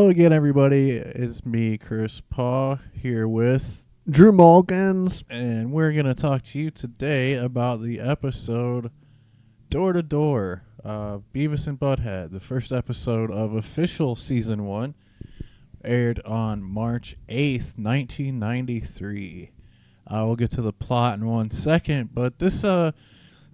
Hello again, everybody. It's me, Chris Paw, here with Drew Malkins. and we're going to talk to you today about the episode Door to Door, Beavis and Butt-Head, the first episode of official Season 1, aired on March 8th, 1993. We'll get to the plot in 1 second, but this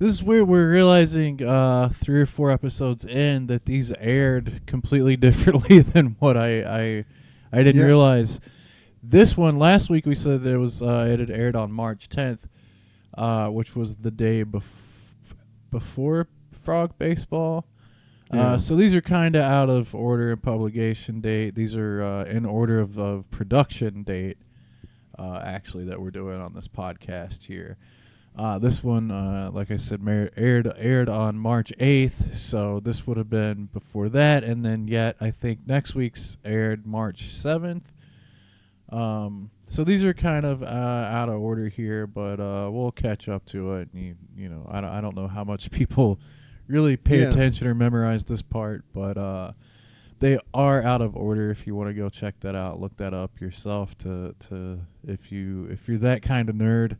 is where we're realizing 3 or 4 episodes in that these aired completely differently than what I didn't realize. This one, last week we said it had aired on March 10th, which was the day before Frog Baseball. So these are kind of out of order of publication date. These are in order of production date, actually, that we're doing on this podcast here. This one, like I said, aired on March 8th, so this would have been before that, and then yet I think next week's aired March 7th. So these are kind of out of order here, but we'll catch up to it. And you know, I don't know how much people really pay attention or memorize this part, but they are out of order. If you want to go check that out, look that up yourself. To if you're that kind of nerd.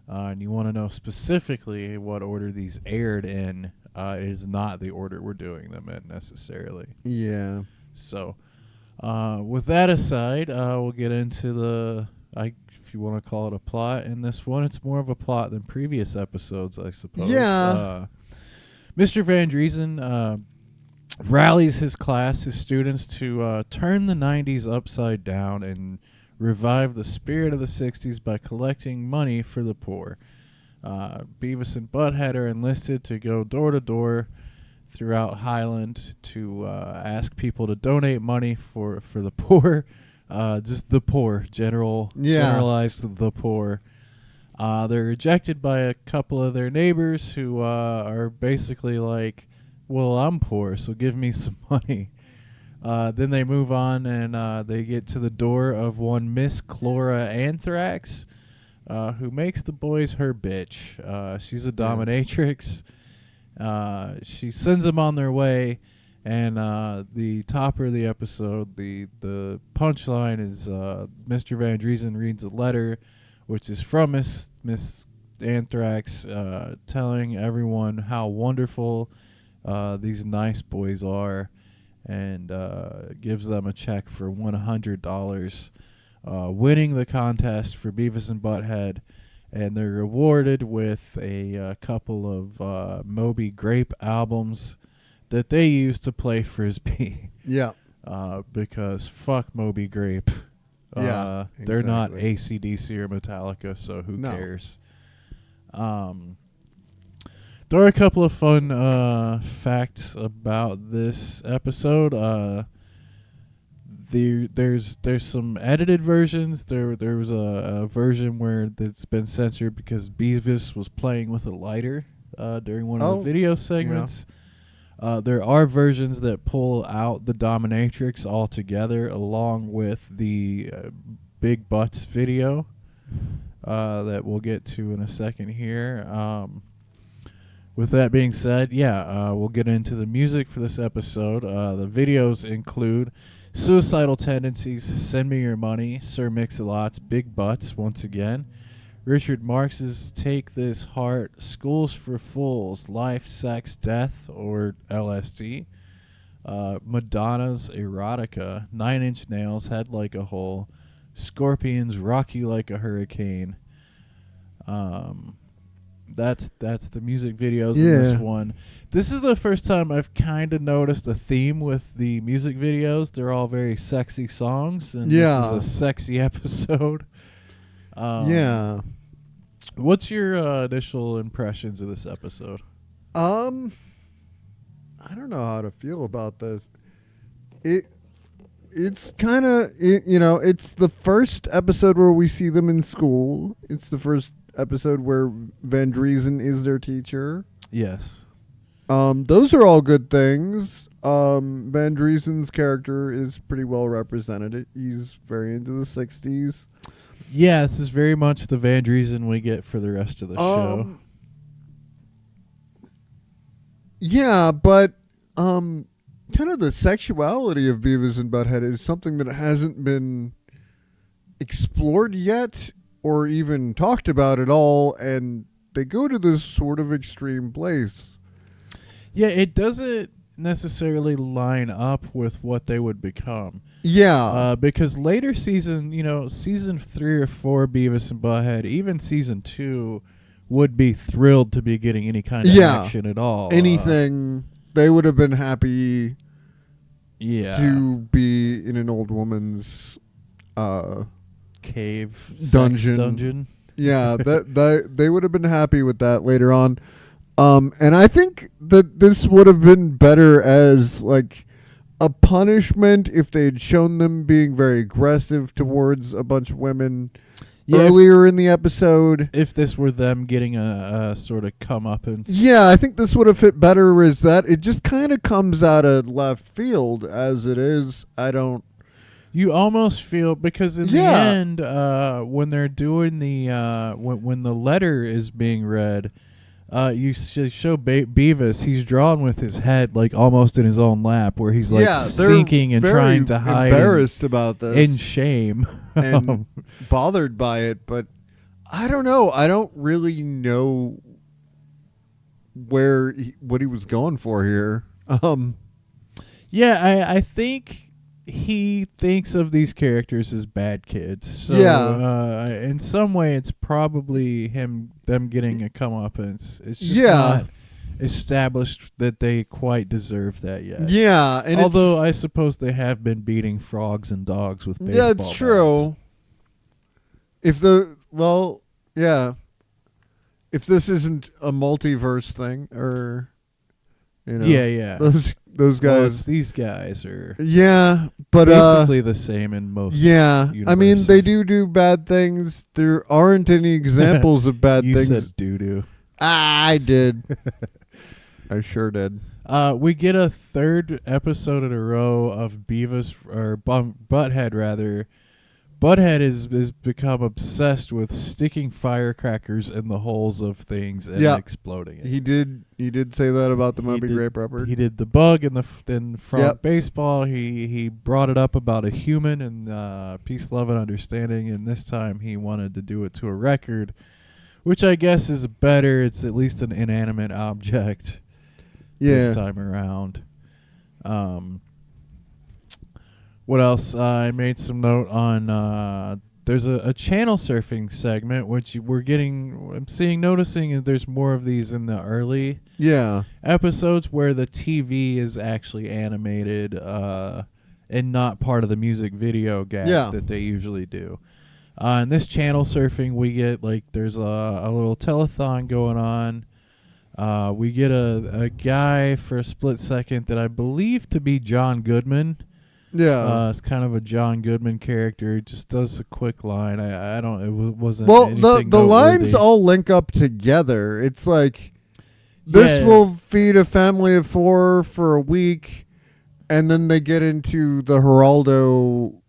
And you want to know specifically what order these aired in, it is not the order we're doing them in necessarily. Yeah. So, with that aside, we'll get into if you want to call it a plot. In this one, it's more of a plot than previous episodes, I suppose. Yeah. Mr. Van Driessen rallies his students, to turn the 90s upside down and revive the spirit of the 60s by collecting money for the poor. Beavis and Butt-Head are enlisted to go door to door throughout Highland to ask people to donate money for the poor, just the poor, generalized the poor. They're rejected by a couple of their neighbors who are basically like, well, I'm poor, so give me some money. Then they move on and they get to the door of one Miss Cora Anthrax, who makes the boys her bitch. She's a dominatrix. She sends them on their way, and the topper of the episode, the punchline is Mr. Van Driessen reads a letter, which is from Miss Anthrax, telling everyone how wonderful these nice boys are, and gives them a check for $100, winning the contest for Beavis and Butt-Head, and they're rewarded with a couple of Moby Grape albums that they use to play Frisbee. Yeah. Because fuck Moby Grape. Yeah, They're not exactly. AC/DC or Metallica, so who cares? There are a couple of fun facts about this episode. There's some edited versions. There was a version where it's been censored because Beavis was playing with a lighter during one of the video segments. Yeah. There are versions that pull out the dominatrix altogether, along with the Big Butts video that we'll get to in a second here. With that being said, we'll get into the music for this episode. The videos include Suicidal Tendencies, Send Me Your Money, Sir Mix-a-Lot's Big Butts, once again, Richard Marx's Take This Heart, Schools for Fools, Life, Sex, Death, or LSD, Madonna's Erotica, 9 Inch Nails, Head Like a Hole, Scorpions, Rock You Like a Hurricane. That's the music videos in this one. This is the first time I've kind of noticed a theme with the music videos. They're all very sexy songs, and this is a sexy episode. What's your initial impressions of this episode? I don't know how to feel about this. It's kind of, it's the first episode where we see them in school. It's the first episode where Van Driessen is their teacher. Yes. Those are all good things. Van Driessen's character is pretty well represented. He's very into the 60s. Yeah, this is very much the Van Driessen we get for the rest of the show. Yeah, but kind of the sexuality of Beavis and Butthead is something that hasn't been explored yet or even talked about at all, and they go to this sort of extreme place. Yeah, it doesn't necessarily line up with what they would become. Yeah. Because later season 3 or 4, Beavis and Butthead, even season 2, would be thrilled to be getting any kind of action at all. Anything. They would have been happy to be in an old woman's cave dungeon. Yeah, that they would have been happy with that later on. And I think that this would have been better as like a punishment if they had shown them being very aggressive towards a bunch of women earlier in the episode. If this were them getting a sort of comeuppance. Yeah, I think this would have fit better as that. It just kind of comes out of left field as it is. You almost feel, because in the end, when they're doing the when the letter is being read, you show Beavis. He's drawn with his head like almost in his own lap, where he's like sinking and trying to hide, embarrassed about this, in shame, and bothered by it. But I don't know. I don't really know what he was going for here. Yeah, I think he thinks of these characters as bad kids. So in some way it's probably them getting a comeuppance. It's just not established that they quite deserve that yet. Yeah, and although I suppose they have been beating frogs and dogs with baseball bats. It's true. If this isn't a multiverse thing, or those guys. Well, it's these guys are but basically the same in most. universes. I mean they do bad things. There aren't any examples of bad things. You said doo-doo. I did. I sure did. We get a third episode in a row of Beavis or Butthead rather. Butthead is become obsessed with sticking firecrackers in the holes of things and exploding it. He did say that about the Moby Grape Rubber. He did the bug in front baseball. He brought it up about a human and Peace, Love, and Understanding, and this time he wanted to do it to a record, which I guess is better. It's at least an inanimate object this time around. What else? I made some note on there's a channel surfing segment, which noticing there's more of these in the early episodes where the TV is actually animated and not part of the music video gag that they usually do. In this channel surfing, we get there's a little telethon going on. We get a guy for a split second that I believe to be John Goodman. It's kind of a John Goodman character. He just does a quick line. I don't. It wasn't. Well, the lines all link up together. It's like this will feed a family of 4 for a week, and then they get into the Geraldo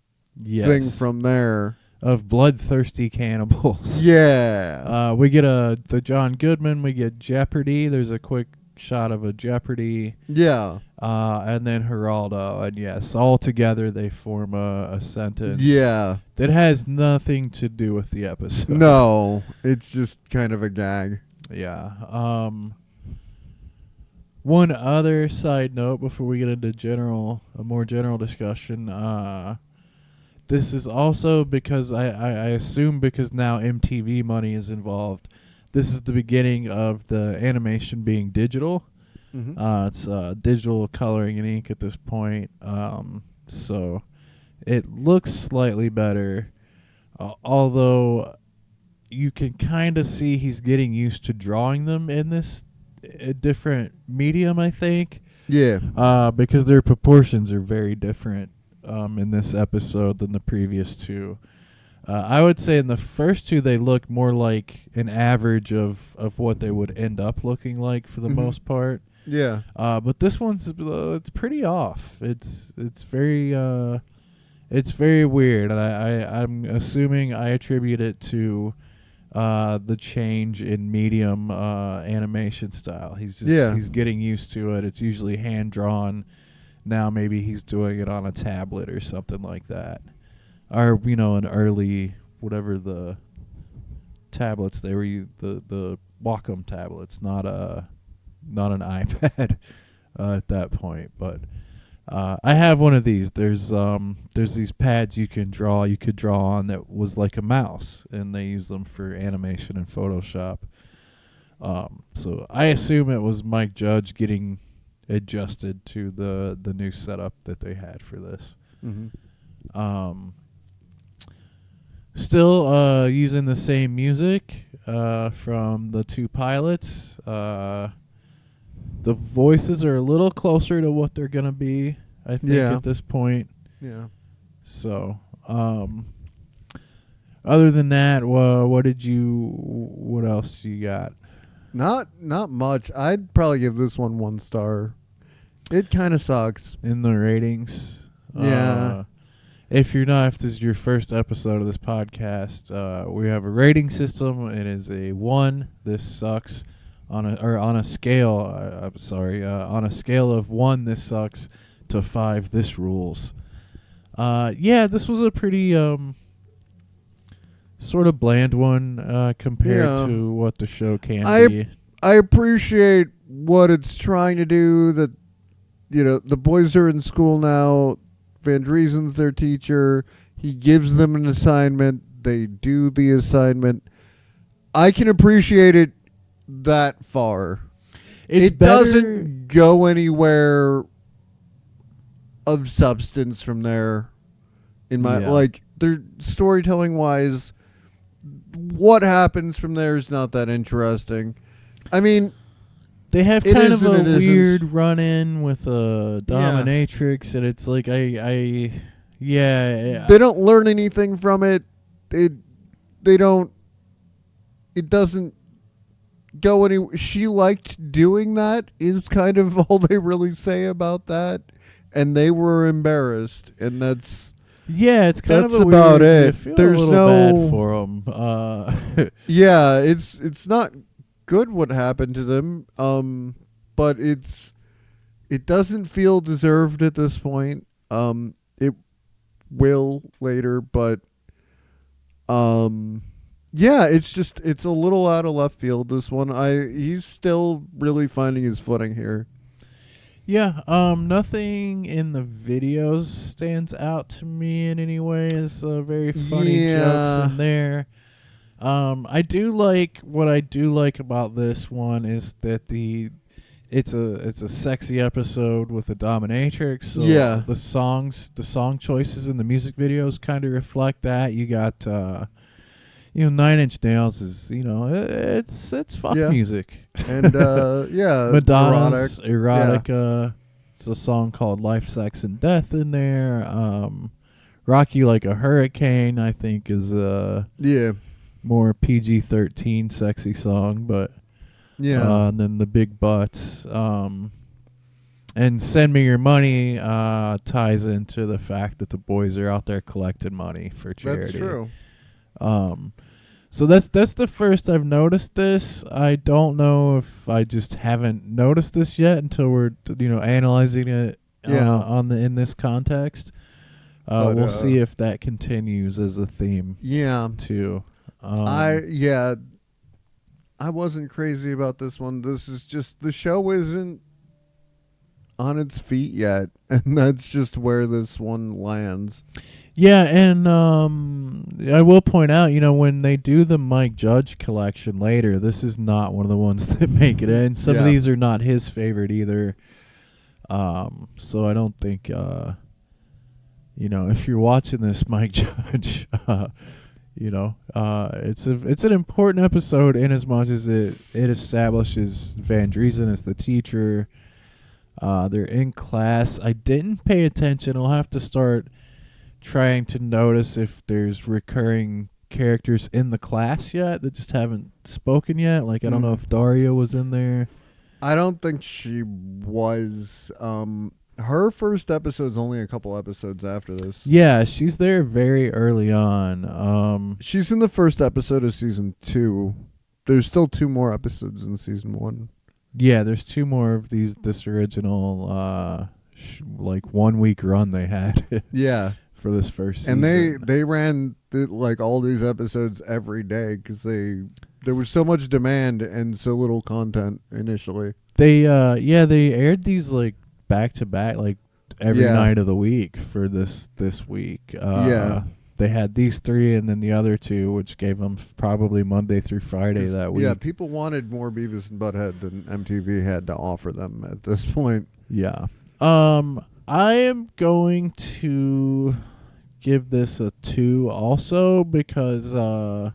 thing from there of bloodthirsty cannibals. We get the John Goodman. We get Jeopardy. There's a quick shot of a Jeopardy. And then Geraldo, and yes, all together they form a sentence. That has nothing to do with the episode. No, it's just kind of a gag. One other side note before we get into a more general discussion. This is also because I assume because now MTV money is involved. This is the beginning of the animation being digital. It's digital coloring and ink at this point. So it looks slightly better. Although you can kind of see he's getting used to drawing them in this different medium, I think. Because their proportions are very different in this episode than the previous two. I would say in the first two they look more like an average of what they would end up looking like for the most part. But this one's it's pretty off. It's very weird, and I'm assuming I attribute it to the change in medium animation style. He's getting used to it. It's usually hand drawn now maybe he's doing it on a tablet or something like that, or an early whatever the tablets they were the Wacom tablets, not an iPad at that point. But I have one of these. There's these pads you could draw on that was like a mouse, and they use them for animation in Photoshop. So I assume it was Mike Judge getting adjusted to the new setup that they had for this. Mm-hmm. Still using the same music from the two pilots. The voices are a little closer to what they're going to be, I think, at this point. Yeah. So, other than that, what else you got? Not much. I'd probably give this one 1 star. It kind of sucks. In the ratings? Yeah. If this is your first episode of this podcast, we have a rating system. It is a 1. This sucks. On a scale of 1, this sucks, to 5, this rules. This was a pretty sort of bland one compared to what the show can be. I appreciate what it's trying to do. That the boys are in school now. Van Driesen's their teacher. He gives them an assignment. They do the assignment. I can appreciate it that far. It doesn't go anywhere of substance from there. In my their storytelling wise, what happens from there is not that interesting. I mean, they have kind of a weird run-in with a dominatrix, and it's like they don't learn anything from it. They don't. It doesn't go any. She liked doing that is kind of all they really say about that, and they were embarrassed, and that's. Yeah, it's kind of about weird, it. I feel There's a little bad for them. Yeah, it's not good what happened to them. But it doesn't feel deserved at this point. It will later, but it's a little out of left field. This one, he's still really finding his footing here. Yeah, nothing in the videos stands out to me in any way as very funny jokes in there. What I do like about this one is that it's a sexy episode with a dominatrix. So the song choices in the music videos kind of reflect that. You got 9 Inch Nails is it's fuck music. And Madonna's Erotica. It's a song called Life, Sex, and Death in there. Rock You Like a Hurricane, I think, is more PG-13 sexy song, but and then the Big Butts. And Send Me Your Money ties into the fact that the boys are out there collecting money for charity. That's true. So that's the first I've noticed this. I don't know if I just haven't noticed this yet until we're analyzing it in this context. We'll see if that continues as a theme. Yeah. Too. I wasn't crazy about this one. This is just the show isn't on its feet yet, and that's just where this one lands. Yeah, and I will point out, when they do the Mike Judge collection later, this is not one of the ones that make it in. Some of these are not his favorite either. So I don't think, if you're watching this, Mike Judge, it's an important episode in as much as it establishes Van Driessen as the teacher. They're in class. I didn't pay attention. I'll have to start trying to notice if there's recurring characters in the class yet that just haven't spoken yet. Like, I don't know if Daria was in there. I don't think she was. Her first episode's only a couple episodes after this. Yeah, she's there very early on. She's in the first episode of season 2. There's still 2 more episodes in season 1. Yeah, there's 2 more of this original like 1 week run they had. Yeah. For this first season. And they ran like all these episodes every day because there was so much demand and so little content initially. They aired these like back to back, like every night of the week for this week. They had these 3 and then the other 2, which gave them probably Monday through Friday that week. Yeah, people wanted more Beavis and Butt-Head than MTV had to offer them at this point. Yeah. I am going to give this a 2 also because to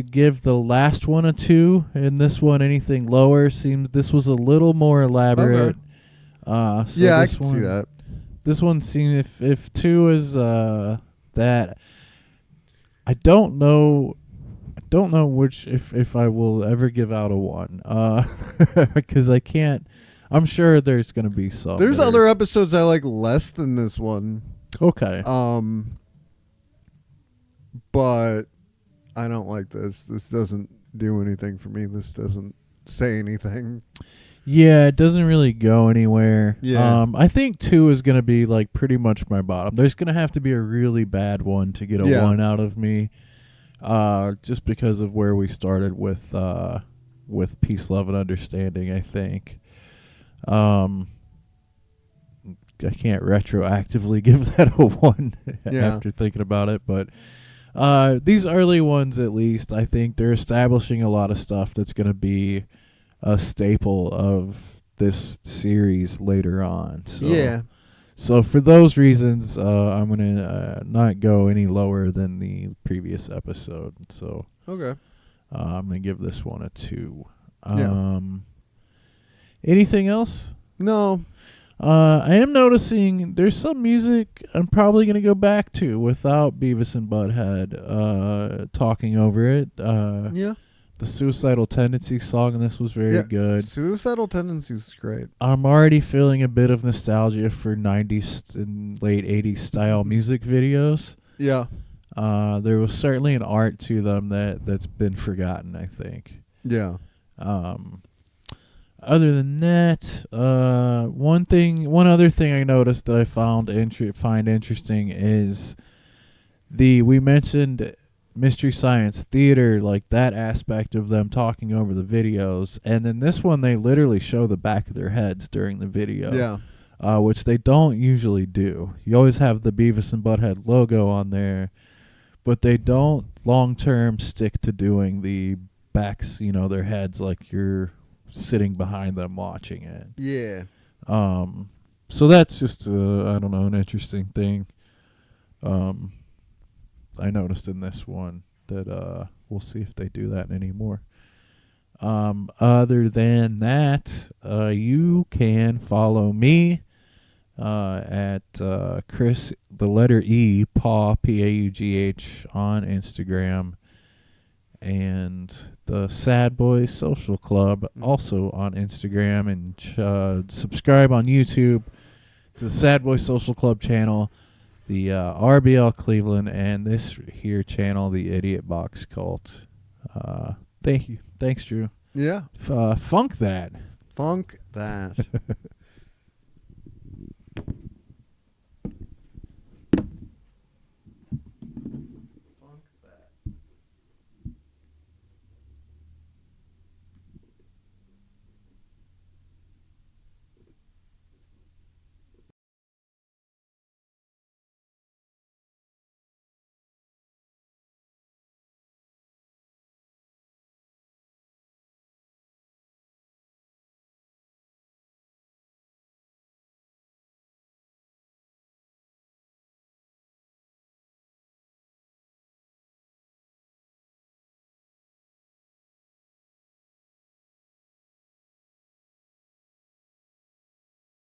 give the last one a 2 and this one anything lower seems this was a little more elaborate. Okay. So I can see that. This one seemed if 2 is that I don't know which if I will ever give out a 1 because I can't. I'm sure there's going to be some. There's other episodes I like less than this one. Okay. But I don't like this. This doesn't do anything for me. This doesn't say anything. Yeah, it doesn't really go anywhere. Yeah. I think 2 is going to be like pretty much my bottom. There's going to have to be a really bad one to get a 1 out of me. Just because of where we started with Peace, Love, and Understanding, I think. I can't retroactively give that a 1 after thinking about it, but these early ones, at least, I think they're establishing a lot of stuff that's going to be a staple of this series later on. So, So for those reasons, I'm going to not go any lower than the previous episode. So okay, I'm going to give this one a 2. Anything else? No. I am noticing there's some music I'm probably going to go back to without Beavis and Butt-Head talking over it. The Suicidal Tendencies song in this was very good. Suicidal Tendencies is great. I'm already feeling a bit of nostalgia for 90s and late 80s style music videos. Yeah. There was certainly an art to them that's been forgotten, I think. Yeah. Other than that, one other thing I noticed that I find interesting is we mentioned Mystery Science Theater, like that aspect of them talking over the videos, and then this one they literally show the back of their heads during the video, which they don't usually do. You always have the Beavis and Butt-Head logo on there, but they don't long term stick to doing the backs, their heads like you're sitting behind them watching it. Yeah. So that's just I don't know, an interesting thing. I noticed in this one that we'll see if they do that anymore. Other than that, you can follow me at Chris, the letter E, Paw, Paugh, on Instagram, and the Sad Boy Social Club also on Instagram, and subscribe on YouTube to the Sad Boy Social Club channel, the RBL Cleveland, and this here channel, the Idiot Box Cult. Thank you. Thanks, Drew. Yeah. Funk that. Funk that.